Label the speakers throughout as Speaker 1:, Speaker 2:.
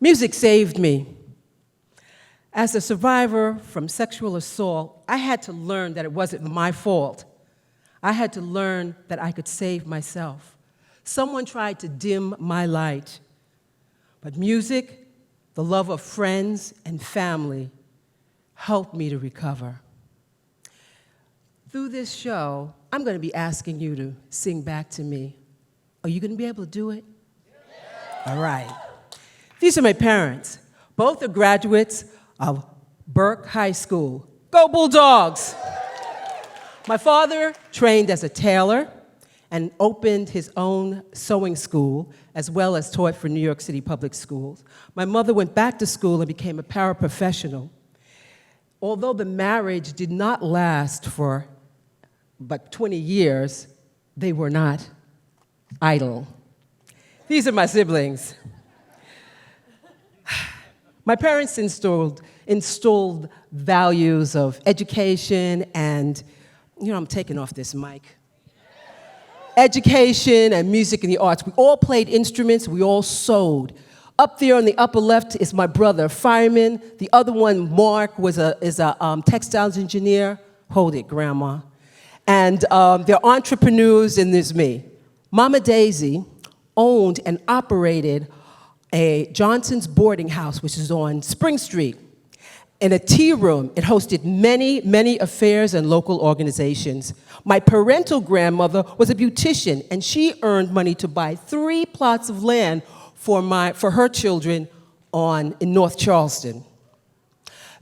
Speaker 1: Music saved me. As a survivor from sexual assault, I had to learn that it wasn't my fault. I had to learn that I could save myself. Someone tried to dim my light, but music, the love of friends and family, helped me to recover. Through this show, I'm going to be asking you to sing back to me. Are you going to be able to do it? Yeah. All right. These are my parents. Both are graduates of Burke High School. Go Bulldogs! My father trained as a tailor and opened his own sewing school, as well as taught for New York City public schools. My mother went back to school and became a paraprofessional. Although the marriage did not last for but 20 years, they were not idle. These are my siblings. My parents installed values of education and, I'm taking off this mic. Education and music and the arts. We all played instruments, we all sewed. Up there on the upper left is my brother, fireman. The other one, Mark, is a textiles engineer. Hold it, Grandma. And they're entrepreneurs, and there's me. Mama Daisy owned and operated a Johnson's boarding house, which is on Spring Street. In a tea room, it hosted many, many affairs and local organizations. My parental grandmother was a beautician, and she earned money to buy 3 plots of land for her children in North Charleston.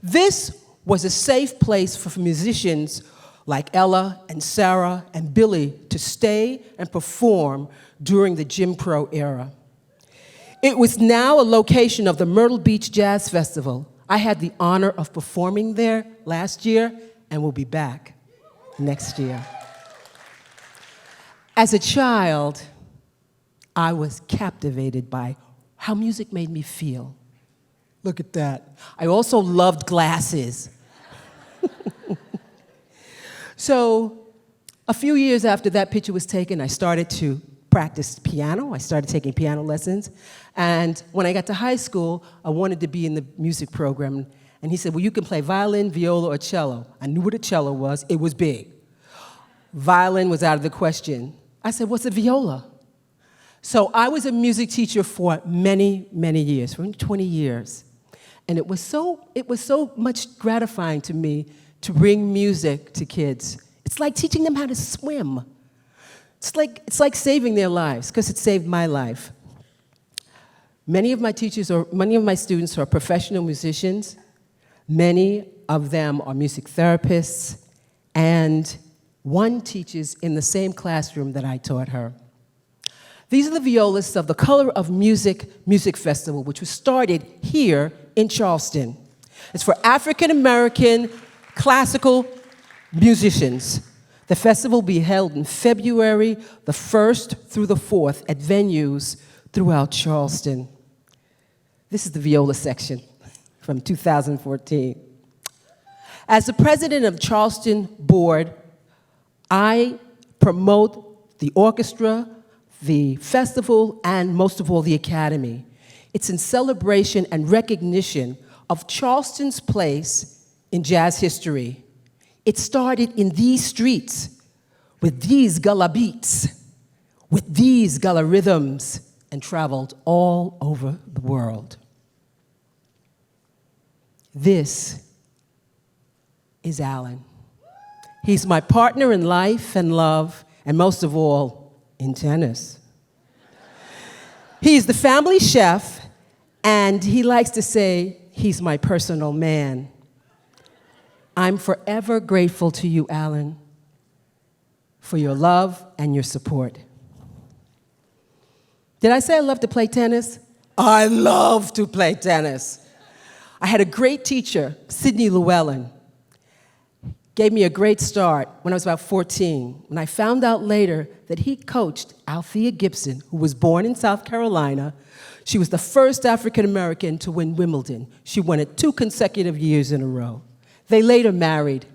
Speaker 1: This was a safe place for musicians like Ella and Sarah and Billy to stay and perform during the Jim Crow era. It was now a location of the Myrtle Beach Jazz Festival. I had the honor of performing there last year and will be back next year. As a child, I was captivated by how music made me feel. Look at that. I also loved glasses. So a few years after that picture was taken, I started to practice piano. I started taking piano lessons. And when I got to high school, I wanted to be in the music program. And he said, well, you can play violin, viola, or cello. I knew what a cello was. It was big. Violin was out of the question. I said, what's a viola? So I was a music teacher for many, many years, for 20 years. And it was so much gratifying to me to bring music to kids. It's like teaching them how to swim. It's like saving their lives, because it saved my life. Many of my students are professional musicians. Many of them are music therapists, and one teaches in the same classroom that I taught her. These are the violists of the Color of Music Music Festival, which was started here in Charleston. It's for African American classical musicians. The festival will be held in February the 1st through the 4th at venues throughout Charleston. This is the viola section from 2014. As the president of Charleston Board, I promote the orchestra, the festival, and most of all, the academy. It's in celebration and recognition of Charleston's place in jazz history. It started in these streets with these gullah beats, with these gullah rhythms, and traveled all over the world. This is Alan. He's my partner in life and love, and most of all, in tennis. He's the family chef, and he likes to say he's my personal man. I'm forever grateful to you, Alan, for your love and your support. Did I say I love to play tennis? I love to play tennis. I had a great teacher, Sidney Llewellyn. Gave me a great start when I was about 14, when I found out later that he coached Althea Gibson, who was born in South Carolina. She was the first African-American to win Wimbledon. She won it 2 consecutive years in a row. They later married.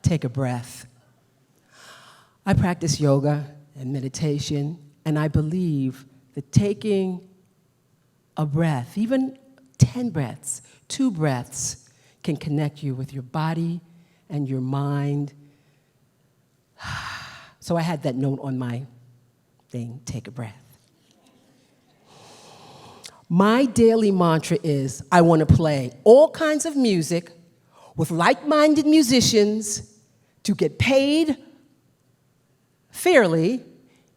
Speaker 1: Take a breath. I practice yoga and meditation, and I believe that taking a breath, even 10 breaths, 2 breaths, can connect you with your body and your mind. So I had that note on my thing, take a breath. My daily mantra is I want to play all kinds of music with like-minded musicians to get paid fairly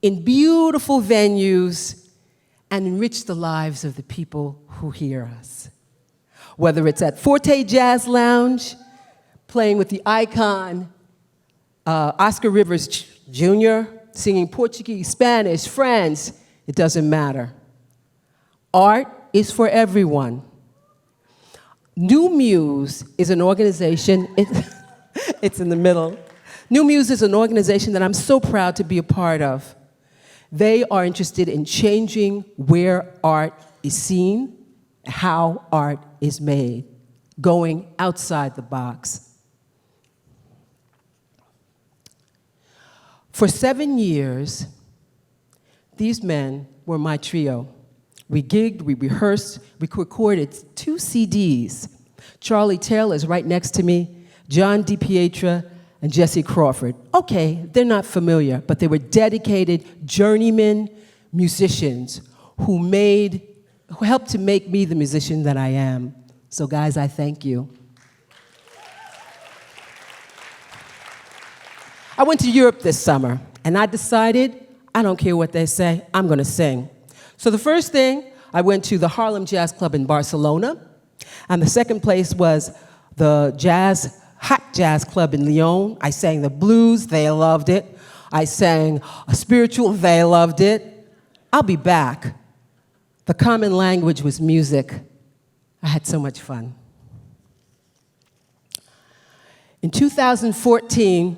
Speaker 1: in beautiful venues and enrich the lives of the people who hear us. Whether it's at Forte Jazz Lounge, playing with the icon Oscar Rivers Jr., singing Portuguese, Spanish, French, it doesn't matter. Art is for everyone. New Muse is an organization, it's in the middle. New Muse is an organization that I'm so proud to be a part of. They are interested in changing where art is seen, how art is made, going outside the box. For 7 years, these men were my trio. We gigged, we rehearsed, we recorded 2 CDs. Charlie Taylor is right next to me, John DiPietro, and Jesse Crawford. Okay, they're not familiar, but they were dedicated journeyman musicians who helped to make me the musician that I am. So guys, I thank you. I went to Europe this summer, and I decided, I don't care what they say, I'm gonna sing. So the first thing, I went to the Harlem Jazz Club in Barcelona, and the second place was the Hot Jazz Club in Lyon. I sang the blues, they loved it. I sang a spiritual, they loved it. I'll be back. The common language was music. I had so much fun. In 2014,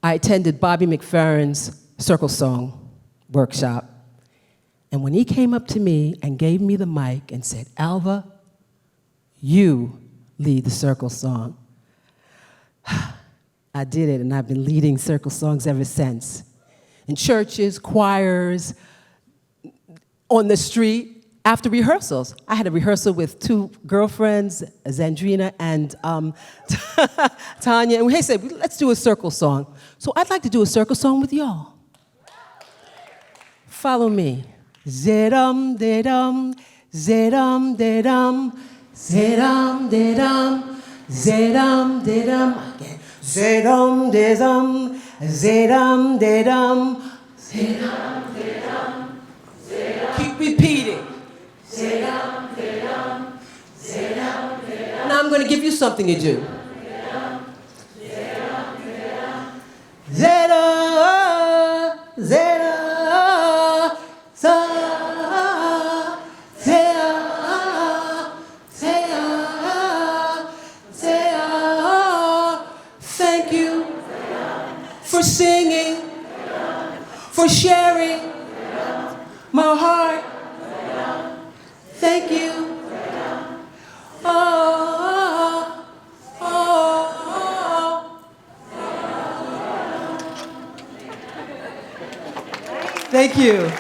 Speaker 1: I attended Bobby McFerrin's Circle Song workshop. And when he came up to me and gave me the mic and said, Alva, you lead the Circle Song. I did it, and I've been leading Circle Songs ever since. In churches, choirs, on the street, after rehearsals. I had a rehearsal with 2 girlfriends, Zandrina and Tanya, and we said, let's do a Circle Song. So I'd like to do a Circle Song with y'all. Follow me. Zedum, dedum, zedum, dedum, zedum, dedum, zedum, dedum, again. Zedum, dedum, zedum, dedum, zedum, dedum, zedum. Keep repeating. Zedum, dedum, zedum, dedum. Now I'm going to give you something to do. Zedum, dedum, zedum, zedum. Thank you for singing, for sharing my heart. Thank you. Oh, oh, oh. Thank you.